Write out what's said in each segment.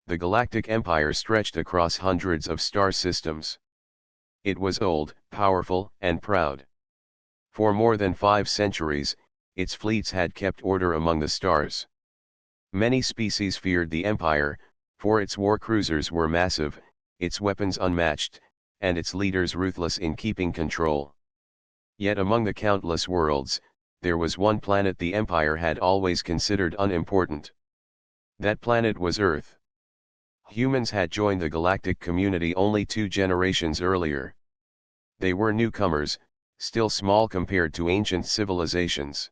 The Galactic Empire stretched across hundreds of star systems. It was old, powerful, and proud. For more than 5 centuries, its fleets had kept order among the stars. Many species feared the Empire, for its war cruisers were massive, its weapons unmatched, and its leaders ruthless in keeping control. Yet among the countless worlds, there was one planet the Empire had always considered unimportant. That planet was Earth. Humans had joined the galactic community only 2 generations earlier. They were newcomers, still small compared to ancient civilizations.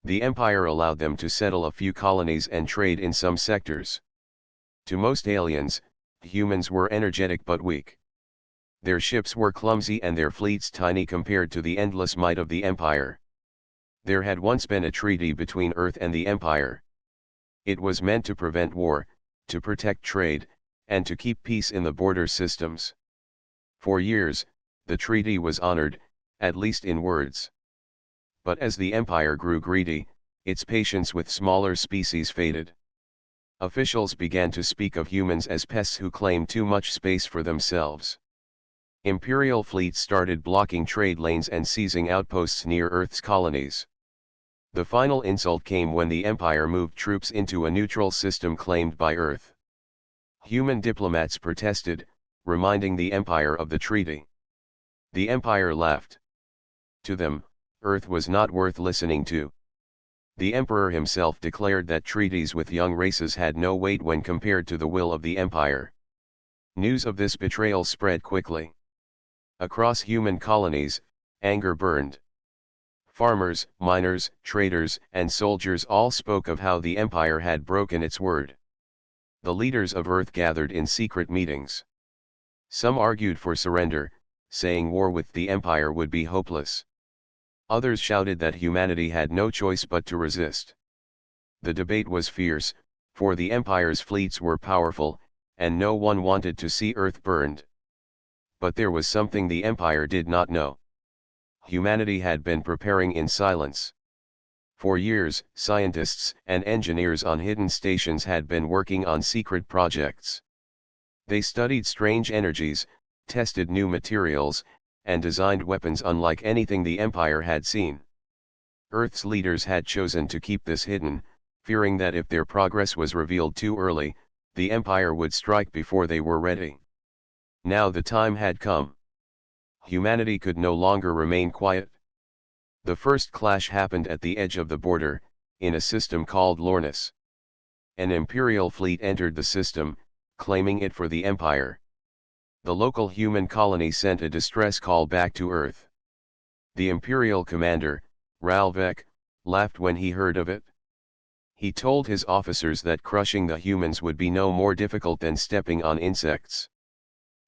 The Empire allowed them to settle a few colonies and trade in some sectors. To most aliens, humans were energetic but weak. Their ships were clumsy and their fleets tiny compared to the endless might of the Empire. There had once been a treaty between Earth and the Empire. It was meant to prevent war, to protect trade, and to keep peace in the border systems. For years, the treaty was honored, at least in words. But as the Empire grew greedy, its patience with smaller species faded. Officials began to speak of humans as pests who claimed too much space for themselves. Imperial fleets started blocking trade lanes and seizing outposts near Earth's colonies. The final insult came when the Empire moved troops into a neutral system claimed by Earth. Human diplomats protested, reminding the Empire of the treaty. The Empire laughed. To them, Earth was not worth listening to. The Emperor himself declared that treaties with young races had no weight when compared to the will of the Empire. News of this betrayal spread quickly. Across human colonies, anger burned. Farmers, miners, traders, and soldiers all spoke of how the Empire had broken its word. The leaders of Earth gathered in secret meetings. Some argued for surrender, saying war with the Empire would be hopeless. Others shouted that humanity had no choice but to resist. The debate was fierce, for the Empire's fleets were powerful, and no one wanted to see Earth burned. But there was something the Empire did not know. Humanity had been preparing in silence. For years, scientists and engineers on hidden stations had been working on secret projects. They studied strange energies, tested new materials, and designed weapons unlike anything the Empire had seen. Earth's leaders had chosen to keep this hidden, fearing that if their progress was revealed too early, the Empire would strike before they were ready. Now the time had come. Humanity could no longer remain quiet. The first clash happened at the edge of the border, in a system called Lornis. An Imperial fleet entered the system, claiming it for the Empire. The local human colony sent a distress call back to Earth. The Imperial commander, Ralvek, laughed when he heard of it. He told his officers that crushing the humans would be no more difficult than stepping on insects.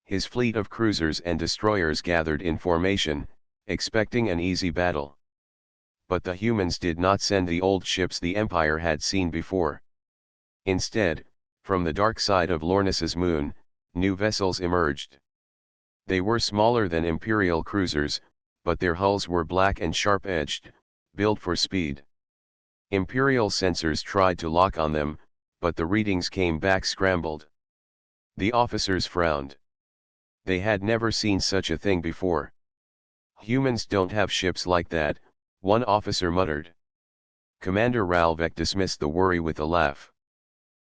His fleet of cruisers and destroyers gathered in formation, expecting an easy battle. But the humans did not send the old ships the Empire had seen before. Instead, from the dark side of Lornis's moon, new vessels emerged. They were smaller than Imperial cruisers, but their hulls were black and sharp-edged, built for speed. Imperial sensors tried to lock on them, but the readings came back scrambled. The officers frowned. They had never seen such a thing before. Humans don't have ships like that, one officer muttered. Commander Ralvek dismissed the worry with a laugh.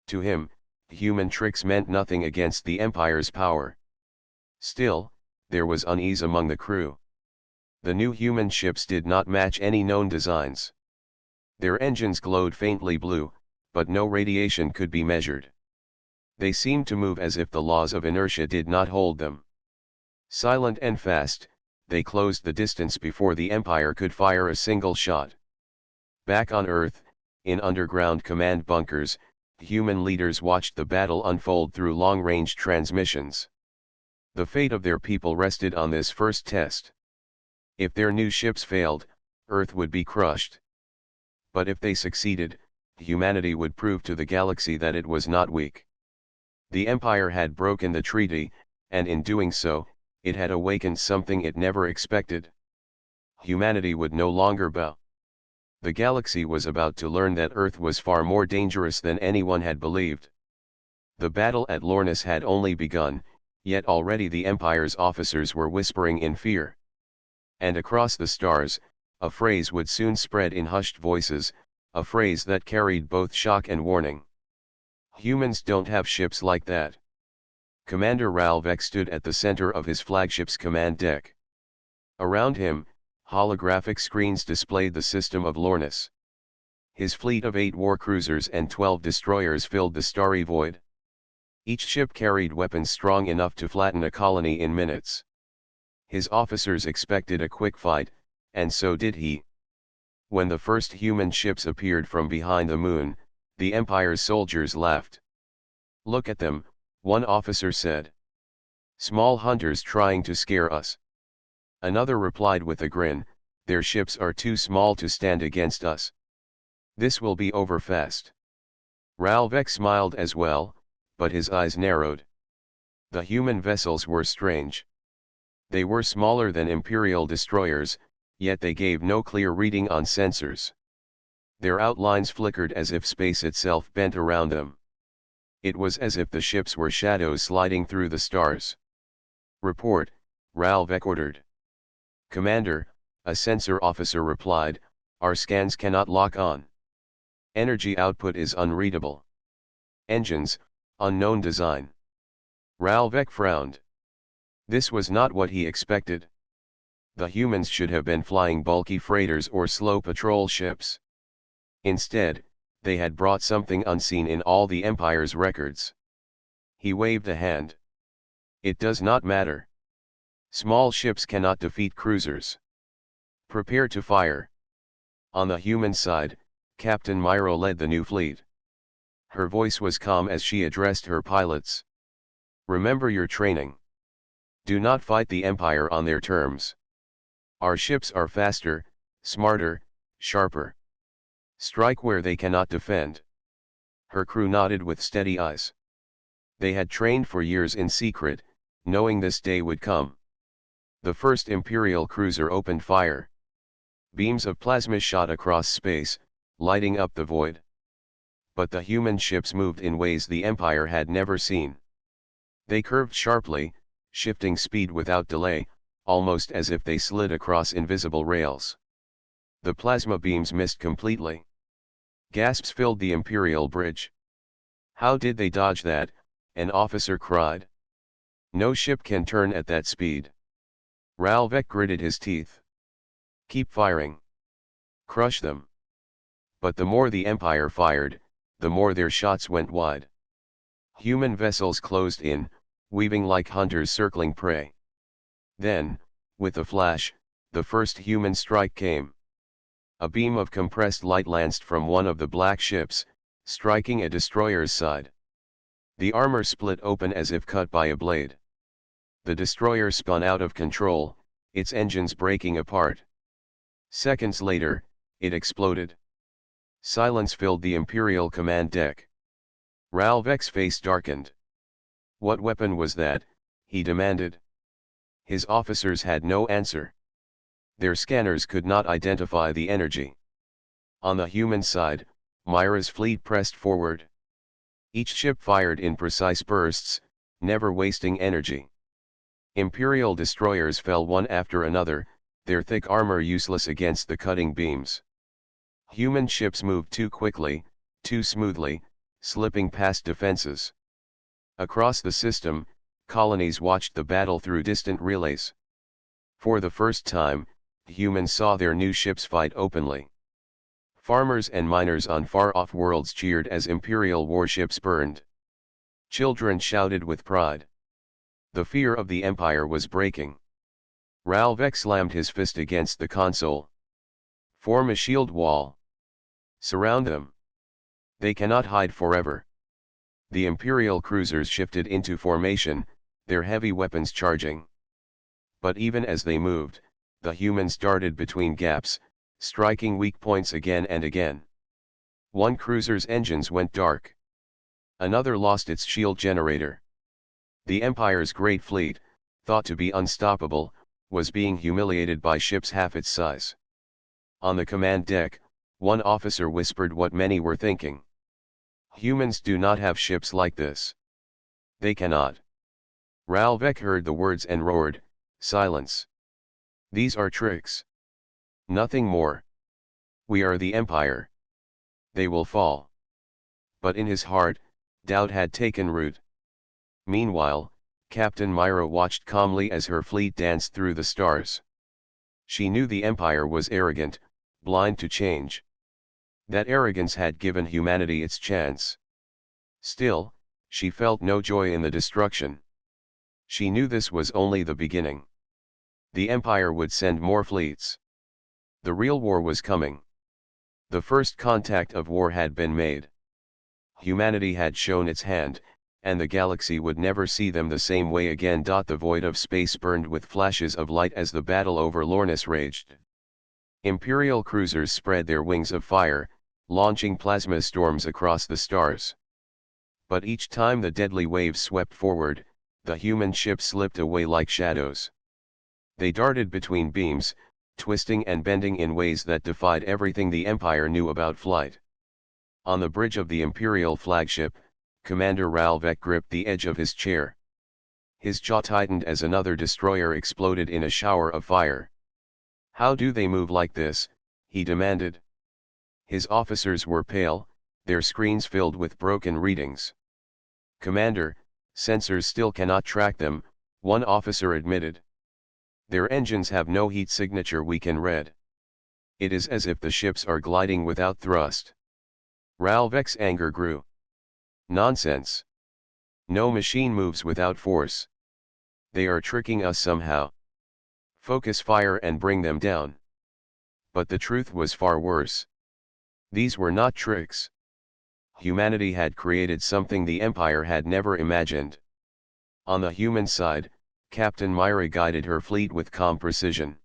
To him, human tricks meant nothing against the Empire's power. Still, there was unease among the crew. The new human ships did not match any known designs. Their engines glowed faintly blue, but no radiation could be measured. They seemed to move as if the laws of inertia did not hold them. Silent and fast, they closed the distance before the Empire could fire a single shot. Back on Earth, in underground command bunkers, human leaders watched the battle unfold through long-range transmissions. The fate of their people rested on this first test. If their new ships failed, Earth would be crushed. But if they succeeded, humanity would prove to the galaxy that it was not weak. The Empire had broken the treaty, and in doing so, it had awakened something it never expected. Humanity would no longer bow. The galaxy was about to learn that Earth was far more dangerous than anyone had believed. The battle at Lornis had only begun, yet already the Empire's officers were whispering in fear. And across the stars, a phrase would soon spread in hushed voices, a phrase that carried both shock and warning. Humans don't have ships like that. Commander Ralvek stood at the center of his flagship's command deck. Around him, holographic screens displayed the system of Lornis. His fleet of 8 war cruisers and 12 destroyers filled the starry void. Each ship carried weapons strong enough to flatten a colony in minutes. His officers expected a quick fight, and so did he. When the first human ships appeared from behind the moon, the Empire's soldiers laughed. "Look at them," one officer said. "Small hunters trying to scare us." Another replied with a grin, "Their ships are too small to stand against us. This will be over fast." Ralvek smiled as well, but his eyes narrowed. The human vessels were strange. They were smaller than Imperial destroyers, yet they gave no clear reading on sensors. Their outlines flickered as if space itself bent around them. It was as if the ships were shadows sliding through the stars. "Report," Ralvek ordered. "Commander," a sensor officer replied, "our scans cannot lock on. Energy output is unreadable. Engines, unknown design." Ralvek frowned. This was not what he expected. The humans should have been flying bulky freighters or slow patrol ships. Instead, they had brought something unseen in all the Empire's records. He waved a hand. "It does not matter. Small ships cannot defeat cruisers. Prepare to fire." On the human side, Captain Myro led the new fleet. Her voice was calm as she addressed her pilots. "Remember your training. Do not fight the Empire on their terms. Our ships are faster, smarter, sharper. Strike where they cannot defend." Her crew nodded with steady eyes. They had trained for years in secret, knowing this day would come. The first Imperial cruiser opened fire. Beams of plasma shot across space, lighting up the void. But the human ships moved in ways the Empire had never seen. They curved sharply, shifting speed without delay, almost as if they slid across invisible rails. The plasma beams missed completely. Gasps filled the Imperial bridge. "How did they dodge that?" an officer cried. "No ship can turn at that speed." Ralvek gritted his teeth. "Keep firing. Crush them." But the more the Empire fired, the more their shots went wide. Human vessels closed in, weaving like hunters circling prey. Then, with a flash, the first human strike came. A beam of compressed light lanced from one of the black ships, striking a destroyer's side. The armor split open as if cut by a blade. The destroyer spun out of control, its engines breaking apart. Seconds later, it exploded. Silence filled the Imperial command deck. Ralvek's face darkened. "What weapon was that?" he demanded. His officers had no answer. Their scanners could not identify the energy. On the human side, Myra's fleet pressed forward. Each ship fired in precise bursts, never wasting energy. Imperial destroyers fell one after another, their thick armor useless against the cutting beams. Human ships moved too quickly, too smoothly, slipping past defenses. Across the system, colonies watched the battle through distant relays. For the first time, humans saw their new ships fight openly. Farmers and miners on far-off worlds cheered as Imperial warships burned. Children shouted with pride. The fear of the Empire was breaking. Ralvek slammed his fist against the console. "Form a shield wall. Surround them. They cannot hide forever." The Imperial cruisers shifted into formation, their heavy weapons charging. But even as they moved, the humans darted between gaps, striking weak points again and again. One cruiser's engines went dark. Another lost its shield generator. The Empire's great fleet, thought to be unstoppable, was being humiliated by ships half its size. On the command deck, one officer whispered what many were thinking. "Humans do not have ships like this." They cannot. Ralvek heard the words and roared, "Silence! These are tricks. Nothing more. We are the Empire. They will fall." But in his heart, doubt had taken root. Meanwhile, Captain Myra watched calmly as her fleet danced through the stars. She knew the Empire was arrogant, blind to change. That arrogance had given humanity its chance. Still, she felt no joy in the destruction. She knew this was only the beginning. The Empire would send more fleets. The real war was coming. The first contact of war had been made. Humanity had shown its hand, and the galaxy would never see them the same way again. The void of space burned with flashes of light as the battle over Lornis raged. Imperial cruisers spread their wings of fire, launching plasma storms across the stars. But each time the deadly waves swept forward, the human ships slipped away like shadows. They darted between beams, twisting and bending in ways that defied everything the Empire knew about flight. On the bridge of the Imperial flagship, Commander Ralvek gripped the edge of his chair. His jaw tightened as another destroyer exploded in a shower of fire. "How do they move like this?" he demanded. His officers were pale, their screens filled with broken readings. "Commander, sensors still cannot track them," one officer admitted. "Their engines have no heat signature we can read. It is as if the ships are gliding without thrust." Ralvek's anger grew. "Nonsense. No machine moves without force. They are tricking us somehow. Focus fire and bring them down." But the truth was far worse. These were not tricks. Humanity had created something the Empire had never imagined. On the human side, Captain Myra guided her fleet with calm precision.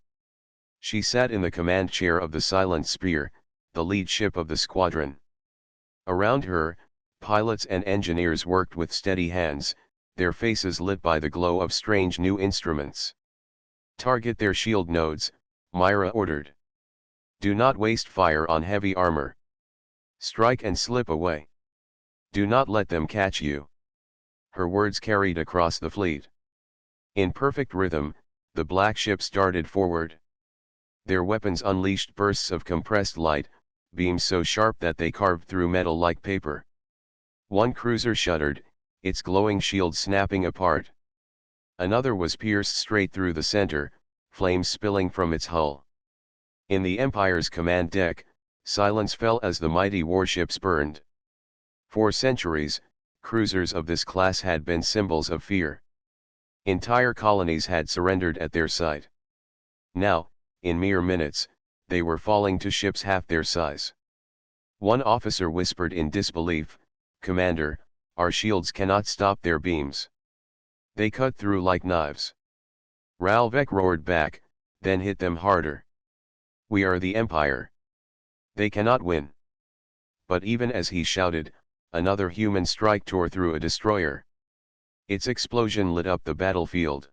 She sat in the command chair of the Silent Spear, the lead ship of the squadron. Around her, pilots and engineers worked with steady hands, their faces lit by the glow of strange new instruments. "Target their shield nodes," Myra ordered. "Do not waste fire on heavy armor. Strike and slip away. Do not let them catch you." Her words carried across the fleet. In perfect rhythm, the black ships darted forward. Their weapons unleashed bursts of compressed light, beams so sharp that they carved through metal like paper. One cruiser shuddered, its glowing shield snapping apart. Another was pierced straight through the center, flames spilling from its hull. In the Empire's command deck, silence fell as the mighty warships burned. For centuries, cruisers of this class had been symbols of fear. Entire colonies had surrendered at their sight. Now, in mere minutes, they were falling to ships half their size. One officer whispered in disbelief, "Commander, our shields cannot stop their beams. They cut through like knives." Ralvek roared back, then hit them harder. "We are the Empire. They cannot win." But even as he shouted, another human strike tore through a destroyer. Its explosion lit up the battlefield.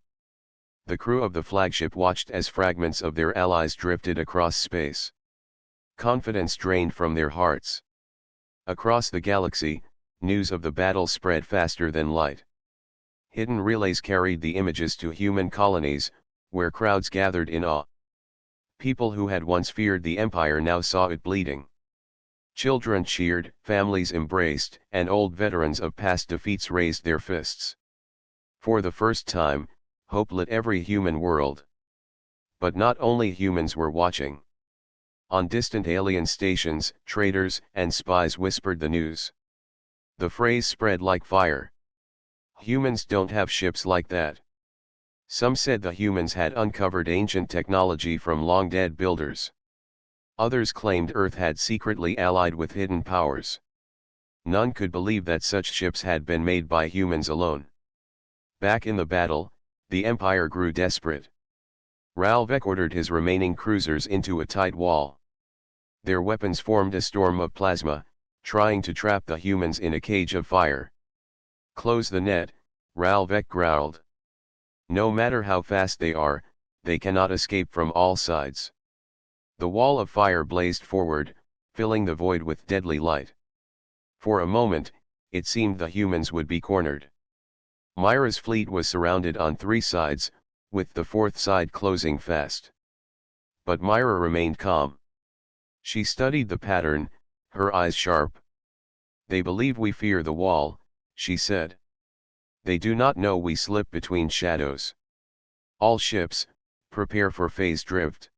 The crew of the flagship watched as fragments of their allies drifted across space. Confidence drained from their hearts. Across the galaxy, news of the battle spread faster than light. Hidden relays carried the images to human colonies, where crowds gathered in awe. People who had once feared the Empire now saw it bleeding. Children cheered, families embraced, and old veterans of past defeats raised their fists. For the first time, hope lit every human world. But not only humans were watching. On distant alien stations, traitors and spies whispered the news. The phrase spread like fire. "Humans don't have ships like that." Some said the humans had uncovered ancient technology from long-dead builders. Others claimed Earth had secretly allied with hidden powers. None could believe that such ships had been made by humans alone. Back in the battle, the Empire grew desperate. Ralvek ordered his remaining cruisers into a tight wall. Their weapons formed a storm of plasma, trying to trap the humans in a cage of fire. "Close the net," Ralvek growled. "No matter how fast they are, they cannot escape from all sides." The wall of fire blazed forward, filling the void with deadly light. For a moment, it seemed the humans would be cornered. Myra's fleet was surrounded on 3 sides, with the 4th side closing fast. But Myra remained calm. She studied the pattern, her eyes sharp. "They believe we fear the wall," she said. "They do not know we slip between shadows. All ships, prepare for phase drift."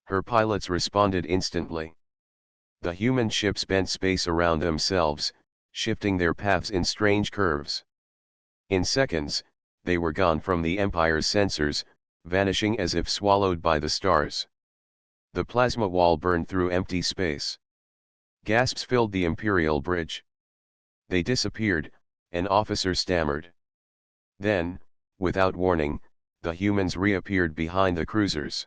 Her pilots responded instantly. The human ships bent space around themselves, shifting their paths in strange curves. In seconds, they were gone from the Empire's sensors, vanishing as if swallowed by the stars. The plasma wall burned through empty space. Gasps filled the Imperial bridge. "They disappeared," an officer stammered. Then, without warning, the humans reappeared behind the cruisers.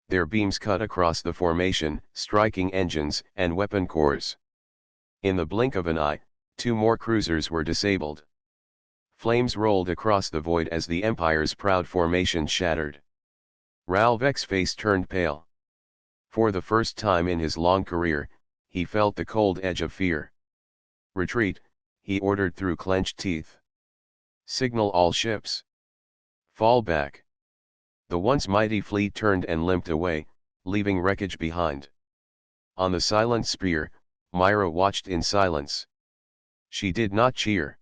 Their beams cut across the formation, striking engines and weapon cores. In the blink of an eye, 2 more cruisers were disabled. Flames rolled across the void as the Empire's proud formation shattered. Ralvek's face turned pale. For the first time in his long career, he felt the cold edge of fear. "Retreat," he ordered through clenched teeth. "Signal all ships. Fall back." The once mighty fleet turned and limped away, leaving wreckage behind. On the silent spear, Myra watched in silence. She did not cheer.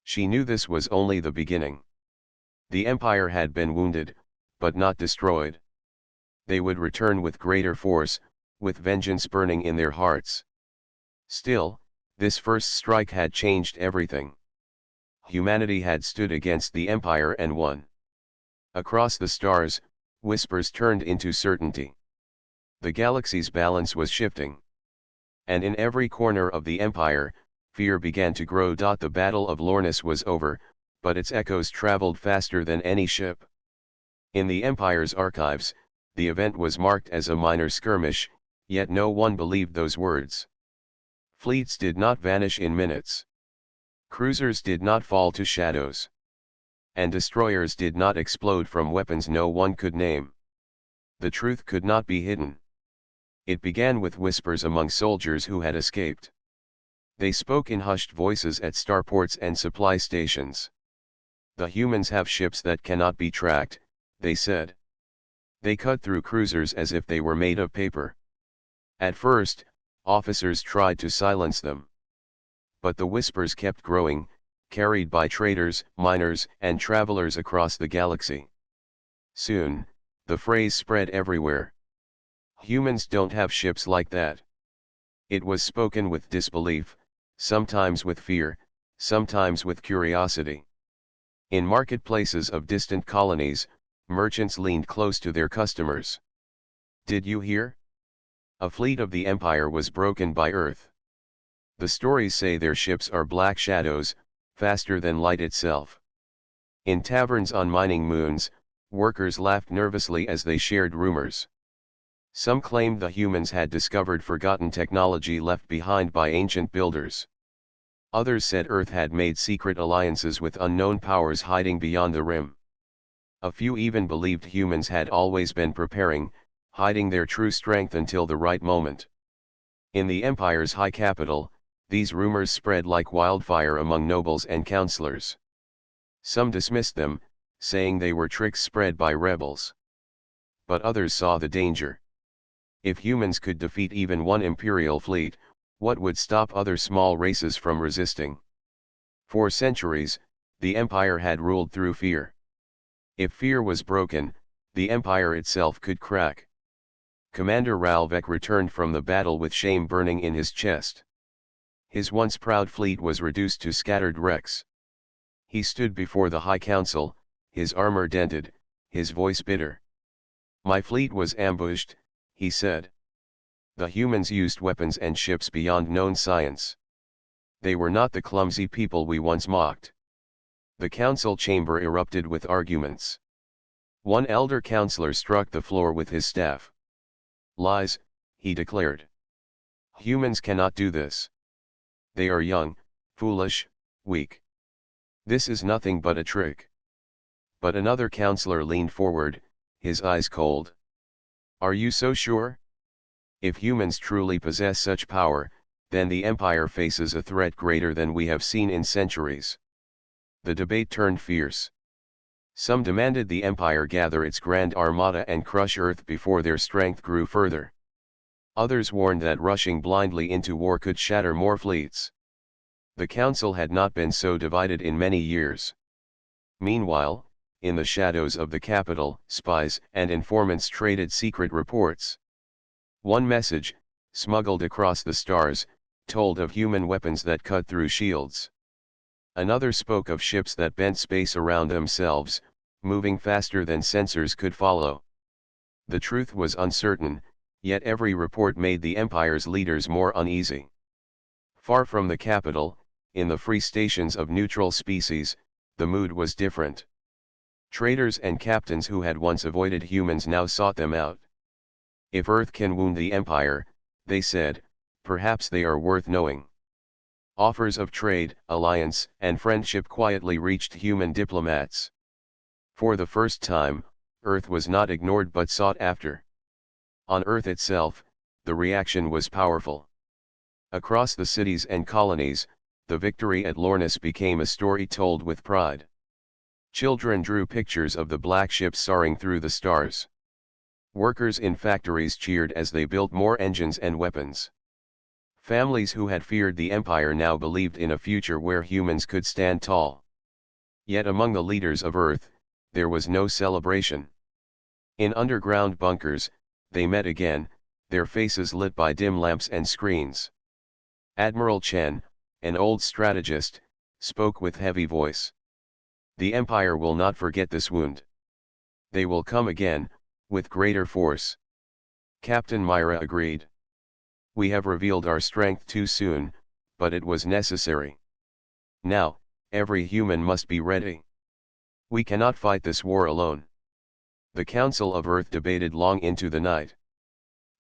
She knew this was only the beginning. The Empire had been wounded, but not destroyed. They would return with greater force, with vengeance burning in their hearts. Still, this first strike had changed everything. Humanity had stood against the Empire and won. Across the stars, whispers turned into certainty. The galaxy's balance was shifting. And in every corner of the Empire, fear began to grow. The Battle of Lornis was over, but its echoes traveled faster than any ship. In the Empire's archives, the event was marked as a minor skirmish, yet no one believed those words. Fleets did not vanish in minutes. Cruisers did not fall to shadows. And destroyers did not explode from weapons no one could name. The truth could not be hidden. It began with whispers among soldiers who had escaped. They spoke in hushed voices at starports and supply stations. "The humans have ships that cannot be tracked," they said. They cut through cruisers as if they were made of paper. At first, officers tried to silence them. But the whispers kept growing, carried by traders, miners, and travelers across the galaxy. Soon, the phrase spread everywhere. "Humans don't have ships like that." It was spoken with disbelief, sometimes with fear, sometimes with curiosity. In marketplaces of distant colonies, merchants leaned close to their customers. "Did you hear? A fleet of the Empire was broken by Earth. The stories say their ships are black shadows, faster than light itself." In taverns on mining moons, workers laughed nervously as they shared rumors. Some claimed the humans had discovered forgotten technology left behind by ancient builders. Others said Earth had made secret alliances with unknown powers hiding beyond the rim. A few even believed humans had always been preparing, hiding their true strength until the right moment. In the Empire's high capital, these rumors spread like wildfire among nobles and counselors. Some dismissed them, saying they were tricks spread by rebels. But others saw the danger. If humans could defeat even one imperial fleet, what would stop other small races from resisting? For centuries, the Empire had ruled through fear. If fear was broken, the Empire itself could crack. Commander Ralvek returned from the battle with shame burning in his chest. His once proud fleet was reduced to scattered wrecks. He stood before the High Council, his armor dented, his voice bitter. "My fleet was ambushed," he said. "The humans used weapons and ships beyond known science. They were not the clumsy people we once mocked." The council chamber erupted with arguments. One elder counselor struck the floor with his staff. "Lies," he declared. "Humans cannot do this. They are young, foolish, weak. This is nothing but a trick." But another counselor leaned forward, his eyes cold. "Are you so sure? If humans truly possess such power, then the Empire faces a threat greater than we have seen in centuries." The debate turned fierce. Some demanded the Empire gather its grand armada and crush Earth before their strength grew further. Others warned that rushing blindly into war could shatter more fleets. The Council had not been so divided in many years. Meanwhile, in the shadows of the capital, spies and informants traded secret reports. One message, smuggled across the stars, told of human weapons that cut through shields. Another spoke of ships that bent space around themselves, moving faster than sensors could follow. The truth was uncertain, yet every report made the Empire's leaders more uneasy. Far from the capital, in the free stations of neutral species, the mood was different. Traders and captains who had once avoided humans now sought them out. If Earth can wound the Empire, they said, perhaps they are worth knowing. Offers of trade, alliance, and friendship quietly reached human diplomats. For the first time, Earth was not ignored but sought after. On Earth itself, the reaction was powerful. Across the cities and colonies, the victory at Lornis became a story told with pride. Children drew pictures of the black ships soaring through the stars. Workers in factories cheered as they built more engines and weapons. Families who had feared the Empire now believed in a future where humans could stand tall. Yet among the leaders of Earth, there was no celebration. In underground bunkers, they met again, their faces lit by dim lamps and screens. Admiral Chen, an old strategist, spoke with heavy voice. The Empire will not forget this wound. They will come again, with greater force. Captain Myra agreed. We have revealed our strength too soon, but it was necessary. Now, every human must be ready. We cannot fight this war alone. The Council of Earth debated long into the night.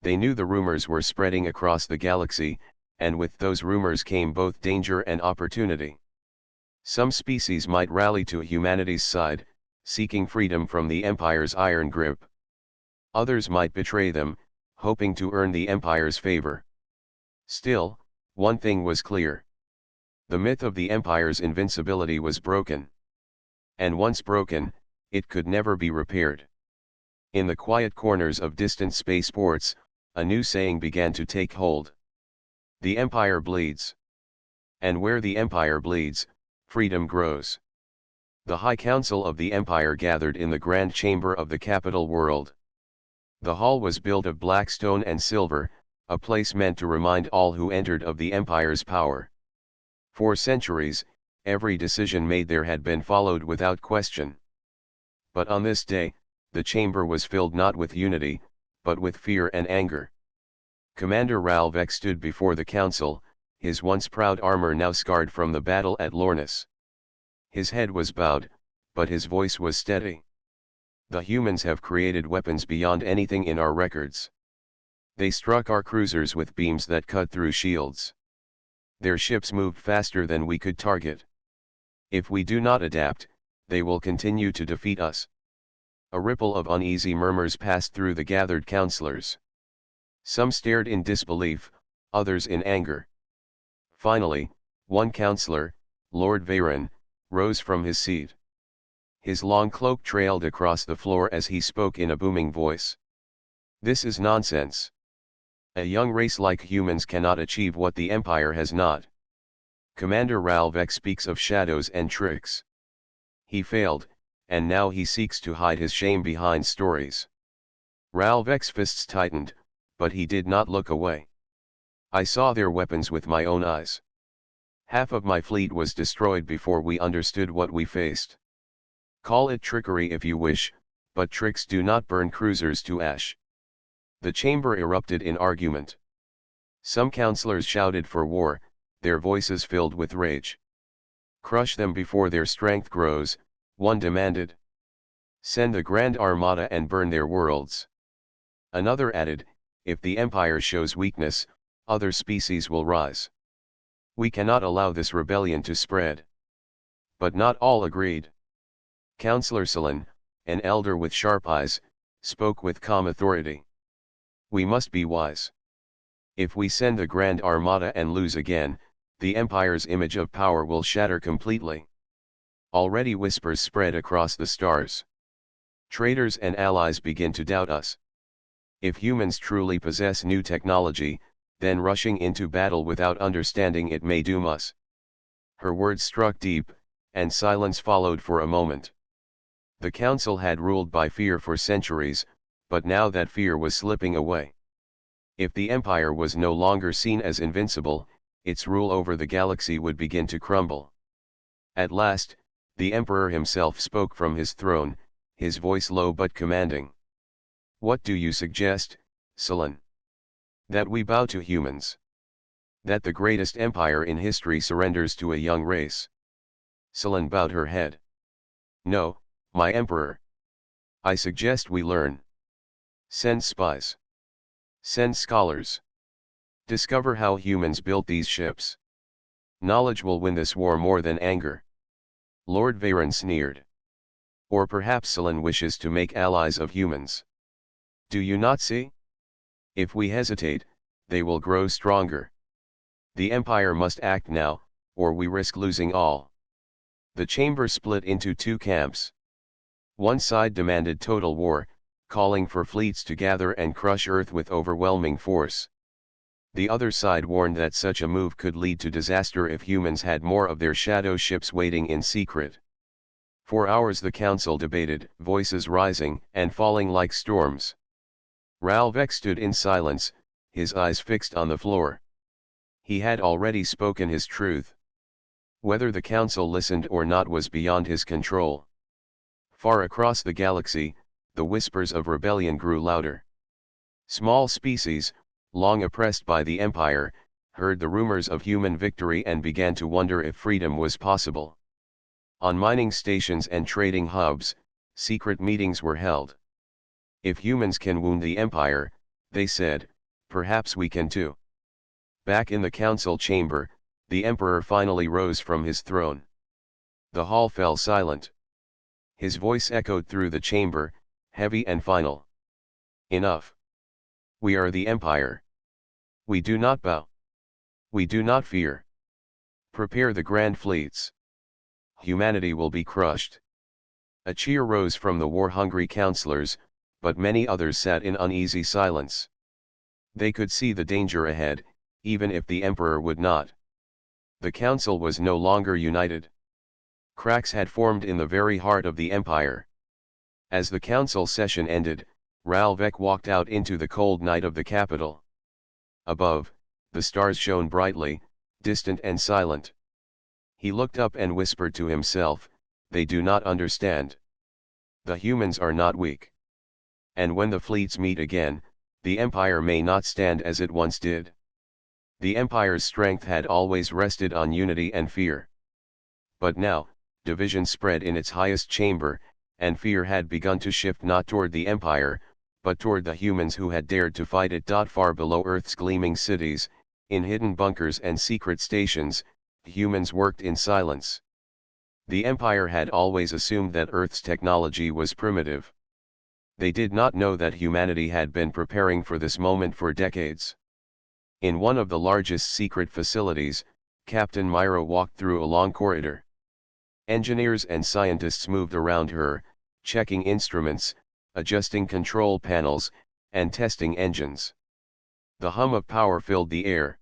They knew the rumors were spreading across the galaxy, and with those rumors came both danger and opportunity. Some species might rally to humanity's side, seeking freedom from the Empire's iron grip. Others might betray them, hoping to earn the Empire's favor. Still, one thing was clear. The myth of the Empire's invincibility was broken. And once broken, it could never be repaired. In the quiet corners of distant spaceports, a new saying began to take hold. The Empire bleeds. And where the Empire bleeds, freedom grows. The High Council of the Empire gathered in the grand chamber of the capital world. The hall was built of black stone and silver, a place meant to remind all who entered of the Empire's power. For centuries, every decision made there had been followed without question. But on this day, the chamber was filled not with unity, but with fear and anger. Commander Ralvex stood before the council, his once proud armor now scarred from the battle at Lornis. His head was bowed, but his voice was steady. The humans have created weapons beyond anything in our records. They struck our cruisers with beams that cut through shields. Their ships moved faster than we could target. If we do not adapt, they will continue to defeat us. A ripple of uneasy murmurs passed through the gathered counselors. Some stared in disbelief, others in anger. Finally, one counselor, Lord Veyron, rose from his seat. His long cloak trailed across the floor as he spoke in a booming voice. This is nonsense. A young race like humans cannot achieve what the Empire has not. Commander Ralvex speaks of shadows and tricks. He failed, and now he seeks to hide his shame behind stories. Ralvex's fists tightened, but he did not look away. I saw their weapons with my own eyes. Half of my fleet was destroyed before we understood what we faced. Call it trickery if you wish, but tricks do not burn cruisers to ash. The chamber erupted in argument. Some counselors shouted for war, their voices filled with rage. Crush them before their strength grows, one demanded. Send the Grand Armada and burn their worlds. Another added, if the Empire shows weakness, other species will rise. We cannot allow this rebellion to spread. But not all agreed. Councillor Salin, an elder with sharp eyes, spoke with calm authority. We must be wise. If we send the Grand Armada and lose again, the Empire's image of power will shatter completely. Already whispers spread across the stars. Traitors and allies begin to doubt us. If humans truly possess new technology, then rushing into battle without understanding it may doom us. Her words struck deep, and silence followed for a moment. The council had ruled by fear for centuries, but now that fear was slipping away. If the empire was no longer seen as invincible, its rule over the galaxy would begin to crumble. At last, the emperor himself spoke from his throne, his voice low but commanding. "What do you suggest, Sullan? That we bow to humans? That the greatest empire in history surrenders to a young race?" Sullan bowed her head. "No, my emperor. I suggest we learn. Send spies. Send scholars. Discover how humans built these ships. Knowledge will win this war more than anger." Lord Veyron sneered. "Or perhaps Sullan wishes to make allies of humans. Do you not see? If we hesitate, they will grow stronger. The Empire must act now, or we risk losing all." The chamber split into two camps. One side demanded total war, calling for fleets to gather and crush Earth with overwhelming force. The other side warned that such a move could lead to disaster if humans had more of their shadow ships waiting in secret. For hours the council debated, voices rising and falling like storms. Ralvek stood in silence, his eyes fixed on the floor. He had already spoken his truth. Whether the council listened or not was beyond his control. Far across the galaxy, the whispers of rebellion grew louder. Small species, long oppressed by the Empire, heard the rumors of human victory and began to wonder if freedom was possible. On mining stations and trading hubs, secret meetings were held. If humans can wound the Empire, they said, perhaps we can too. Back in the council chamber, the Emperor finally rose from his throne. The hall fell silent. His voice echoed through the chamber, heavy and final. "Enough. We are the Empire. We do not bow. We do not fear. Prepare the grand fleets. Humanity will be crushed." A cheer rose from the war-hungry councillors, but many others sat in uneasy silence. They could see the danger ahead, even if the Emperor would not. The council was no longer united. Cracks had formed in the very heart of the Empire. As the council session ended, Ralvek walked out into the cold night of the capital. Above, the stars shone brightly, distant and silent. He looked up and whispered to himself, "They do not understand. The humans are not weak. And when the fleets meet again, the Empire may not stand as it once did." The Empire's strength had always rested on unity and fear. But now, division spread in its highest chamber, and fear had begun to shift not toward the Empire, but toward the humans who had dared to fight it. Far below Earth's gleaming cities, in hidden bunkers and secret stations, humans worked in silence. The Empire had always assumed that Earth's technology was primitive. They did not know that humanity had been preparing for this moment for decades. In one of the largest secret facilities, Captain Myra walked through a long corridor. Engineers and scientists moved around her, checking instruments, adjusting control panels, and testing engines. The hum of power filled the air.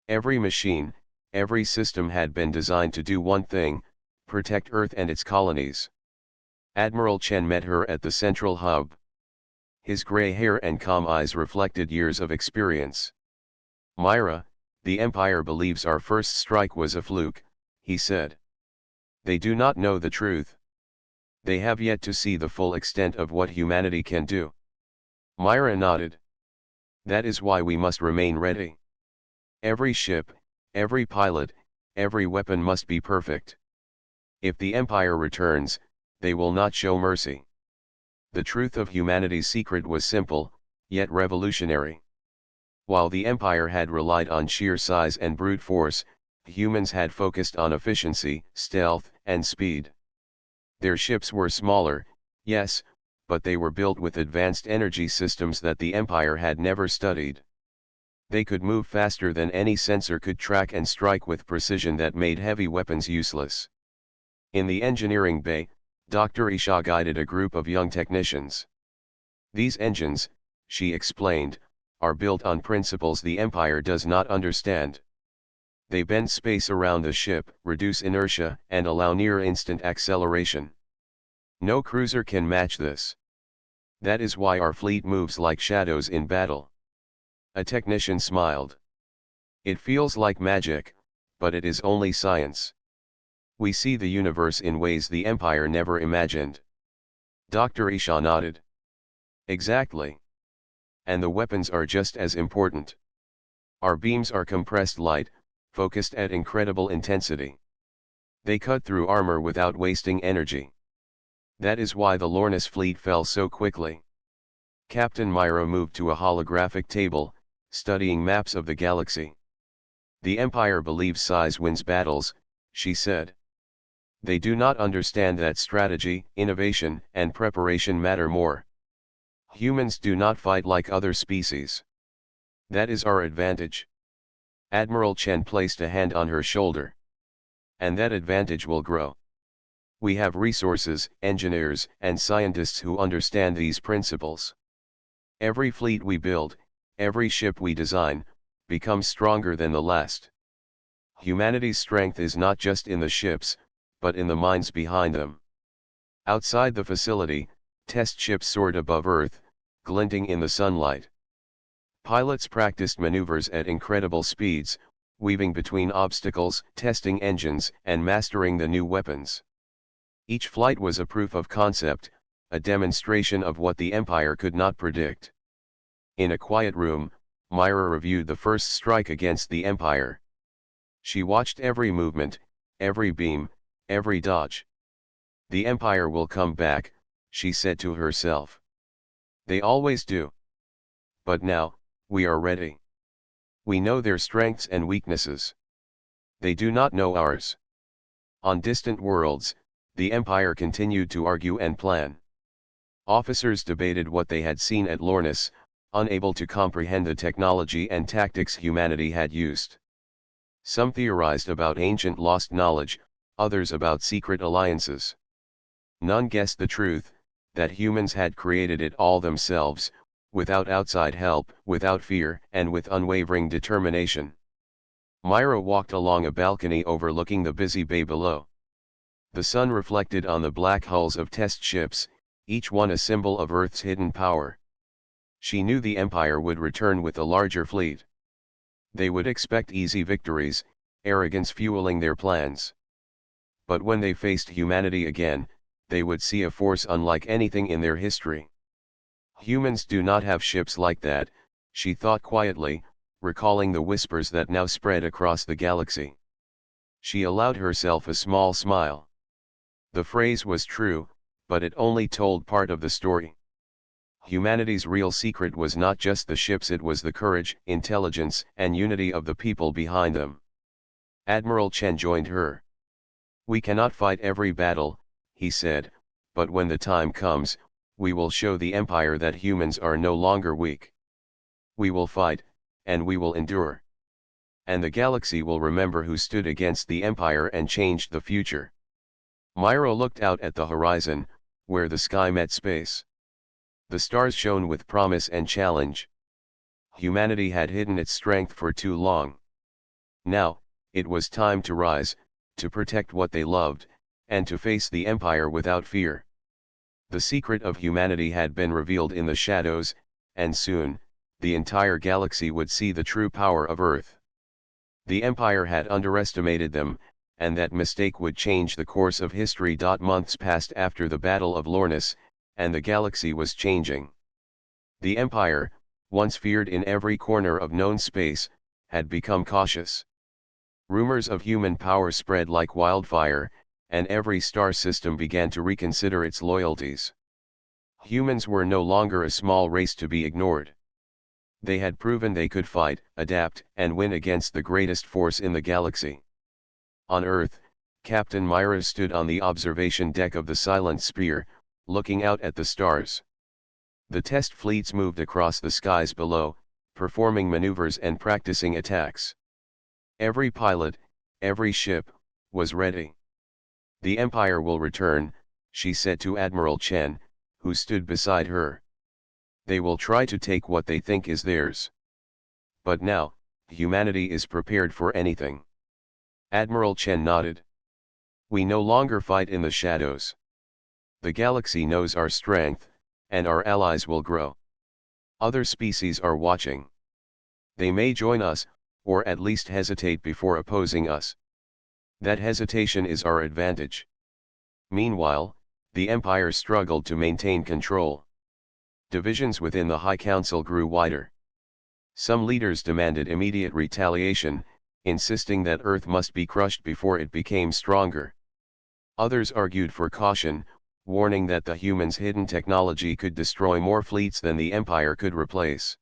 Every machine, every system had been designed to do one thing: protect Earth and its colonies. Admiral Chen met her at the central hub. His gray hair and calm eyes reflected years of experience. "Myra, the Empire believes our first strike was a fluke," he said. "They do not know the truth. They have yet to see the full extent of what humanity can do." Myra nodded. "That is why we must remain ready. Every ship, every pilot, every weapon must be perfect. If the Empire returns, they will not show mercy." The truth of humanity's secret was simple, yet revolutionary. While the Empire had relied on sheer size and brute force, humans had focused on efficiency, stealth, and speed. Their ships were smaller, yes, but they were built with advanced energy systems that the Empire had never studied. They could move faster than any sensor could track and strike with precision that made heavy weapons useless. In the engineering bay, Dr. Isha guided a group of young technicians. These engines, she explained, are built on principles the Empire does not understand. They bend space around the ship, reduce inertia, and allow near-instant acceleration. No cruiser can match this. That is why our fleet moves like shadows in battle. A technician smiled. It feels like magic, but it is only science. We see the universe in ways the Empire never imagined. Dr. Isha nodded. Exactly. And the weapons are just as important. Our beams are compressed light, focused at incredible intensity. They cut through armor without wasting energy. That is why the Lornis fleet fell so quickly. Captain Myra moved to a holographic table, studying maps of the galaxy. The Empire believes size wins battles, she said. They do not understand that strategy, innovation, and preparation matter more. Humans do not fight like other species. That is our advantage. Admiral Chen placed a hand on her shoulder. And that advantage will grow. We have resources, engineers, and scientists who understand these principles. Every fleet we build, every ship we design, becomes stronger than the last. Humanity's strength is not just in the ships, but in the minds behind them. Outside the facility, test ships soared above Earth, glinting in the sunlight. Pilots practiced maneuvers at incredible speeds, weaving between obstacles, testing engines, and mastering the new weapons. Each flight was a proof of concept, a demonstration of what the Empire could not predict. In a quiet room, Myra reviewed the first strike against the Empire. She watched every movement, every beam, every dodge. The Empire will come back, she said to herself. They always do. But now, we are ready. We know their strengths and weaknesses. They do not know ours. On distant worlds, the Empire continued to argue and plan. Officers debated what they had seen at Lornis, unable to comprehend the technology and tactics humanity had used. Some theorized about ancient lost knowledge, others about secret alliances. None guessed the truth, that humans had created it all themselves, without outside help, without fear, and with unwavering determination. Myra walked along a balcony overlooking the busy bay below. The sun reflected on the black hulls of test ships, each one a symbol of Earth's hidden power. She knew the Empire would return with a larger fleet. They would expect easy victories, arrogance fueling their plans. But when they faced humanity again, they would see a force unlike anything in their history. Humans do not have ships like that, she thought quietly, recalling the whispers that now spread across the galaxy. She allowed herself a small smile. The phrase was true, but it only told part of the story. Humanity's real secret was not just the ships, it was the courage, intelligence, and unity of the people behind them. Admiral Chen joined her. We cannot fight every battle, he said, but when the time comes, we will show the Empire that humans are no longer weak. We will fight, and we will endure. And the galaxy will remember who stood against the Empire and changed the future. Myra looked out at the horizon, where the sky met space. The stars shone with promise and challenge. Humanity had hidden its strength for too long. Now, it was time to rise, to protect what they loved, and to face the Empire without fear. The secret of humanity had been revealed in the shadows, and soon, the entire galaxy would see the true power of Earth. The Empire had underestimated them, and that mistake would change the course of history. Months passed after the Battle of Lornis, and the galaxy was changing. The Empire, once feared in every corner of known space, had become cautious. Rumors of human power spread like wildfire, and every star system began to reconsider its loyalties. Humans were no longer a small race to be ignored. They had proven they could fight, adapt, and win against the greatest force in the galaxy. On Earth, Captain Myra stood on the observation deck of the Silent Spear, looking out at the stars. The test fleets moved across the skies below, performing maneuvers and practicing attacks. Every pilot, every ship, was ready. The Empire will return, she said to Admiral Chen, who stood beside her. They will try to take what they think is theirs. But now, humanity is prepared for anything. Admiral Chen nodded. We no longer fight in the shadows. The galaxy knows our strength, and our allies will grow. Other species are watching. They may join us, or at least hesitate before opposing us. That hesitation is our advantage. Meanwhile, the Empire struggled to maintain control. Divisions within the High Council grew wider. Some leaders demanded immediate retaliation, insisting that Earth must be crushed before it became stronger. Others argued for caution, warning that the humans' hidden technology could destroy more fleets than the Empire could replace.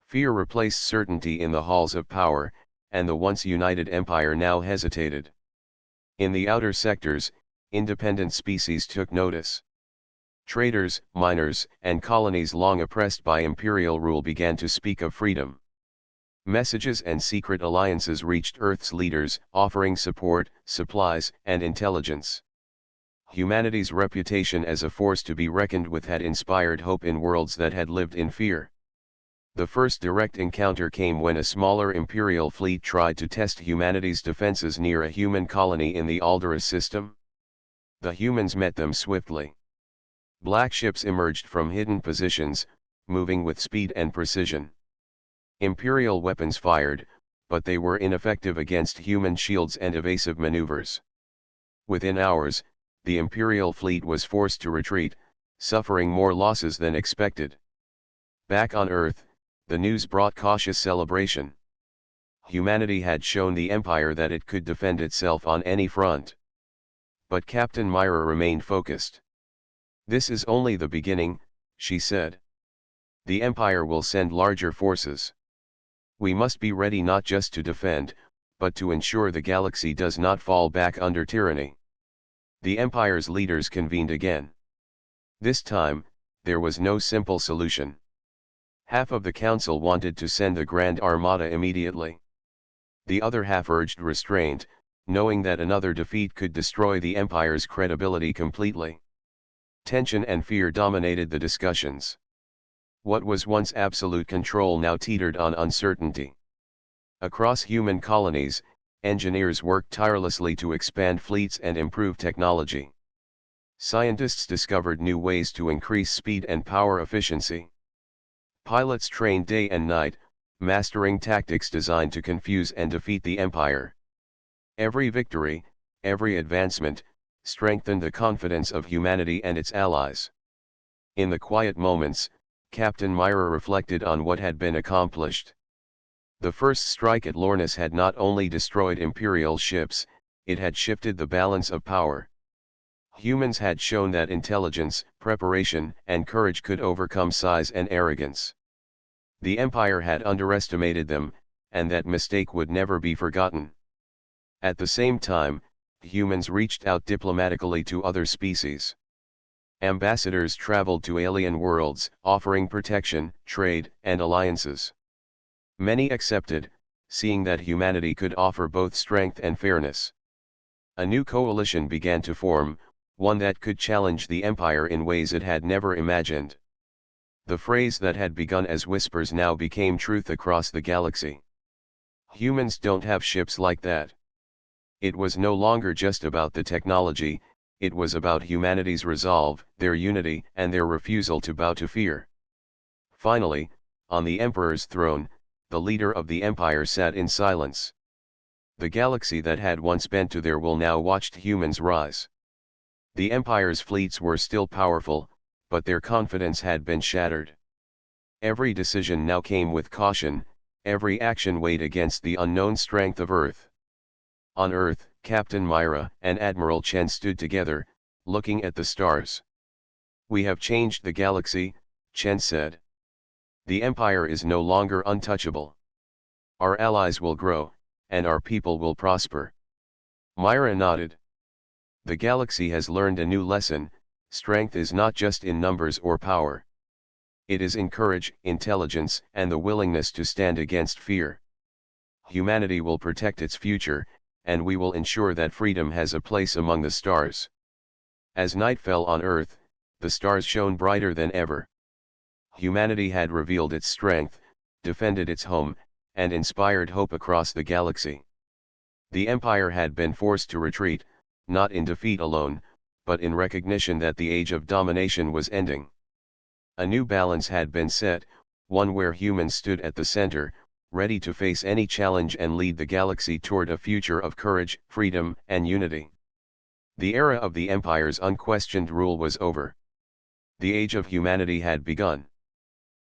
Fear replaced certainty in the halls of power, and the once united Empire now hesitated. In the outer sectors, independent species took notice. Traders, miners, and colonies long oppressed by imperial rule began to speak of freedom. Messages and secret alliances reached Earth's leaders, offering support, supplies, and intelligence. Humanity's reputation as a force to be reckoned with had inspired hope in worlds that had lived in fear. The first direct encounter came when a smaller Imperial fleet tried to test humanity's defenses near a human colony in the Aldera system. The humans met them swiftly. Black ships emerged from hidden positions, moving with speed and precision. Imperial weapons fired, but they were ineffective against human shields and evasive maneuvers. Within hours, the Imperial fleet was forced to retreat, suffering more losses than expected. Back on Earth, the news brought cautious celebration. Humanity had shown the Empire that it could defend itself on any front. But Captain Myra remained focused. This is only the beginning, she said. The Empire will send larger forces. We must be ready not just to defend, but to ensure the galaxy does not fall back under tyranny. The Empire's leaders convened again. This time, there was no simple solution. Half of the council wanted to send the Grand Armada immediately. The other half urged restraint, knowing that another defeat could destroy the Empire's credibility completely. Tension and fear dominated the discussions. What was once absolute control now teetered on uncertainty. Across human colonies, engineers worked tirelessly to expand fleets and improve technology. Scientists discovered new ways to increase speed and power efficiency. Pilots trained day and night, mastering tactics designed to confuse and defeat the Empire. Every victory, every advancement, strengthened the confidence of humanity and its allies. In the quiet moments, Captain Myra reflected on what had been accomplished. The first strike at Lornis had not only destroyed Imperial ships, it had shifted the balance of power. Humans had shown that intelligence, preparation, and courage could overcome size and arrogance. The Empire had underestimated them, and that mistake would never be forgotten. At the same time, humans reached out diplomatically to other species. Ambassadors traveled to alien worlds, offering protection, trade, and alliances. Many accepted, seeing that humanity could offer both strength and fairness. A new coalition began to form, one that could challenge the Empire in ways it had never imagined. The phrase that had begun as whispers now became truth across the galaxy. Humans don't have ships like that. It was no longer just about the technology, it was about humanity's resolve, their unity, and their refusal to bow to fear. Finally, on the Emperor's throne, the leader of the Empire sat in silence. The galaxy that had once bent to their will now watched humans rise. The Empire's fleets were still powerful, but their confidence had been shattered. Every decision now came with caution, every action weighed against the unknown strength of Earth. On Earth, Captain Myra and Admiral Chen stood together, looking at the stars. "We have changed the galaxy," Chen said. "The Empire is no longer untouchable. Our allies will grow, and our people will prosper." Myra nodded. "The galaxy has learned a new lesson: strength is not just in numbers or power. It is in courage, intelligence, and the willingness to stand against fear. Humanity will protect its future, and we will ensure that freedom has a place among the stars. As night fell on Earth, the stars shone brighter than ever. Humanity had revealed its strength, defended its home, and inspired hope across the galaxy. The Empire had been forced to retreat, not in defeat alone, but in recognition that the age of domination was ending. A new balance had been set, one where humans stood at the center, ready to face any challenge and lead the galaxy toward a future of courage, freedom, and unity. The era of the Empire's unquestioned rule was over. The age of humanity had begun.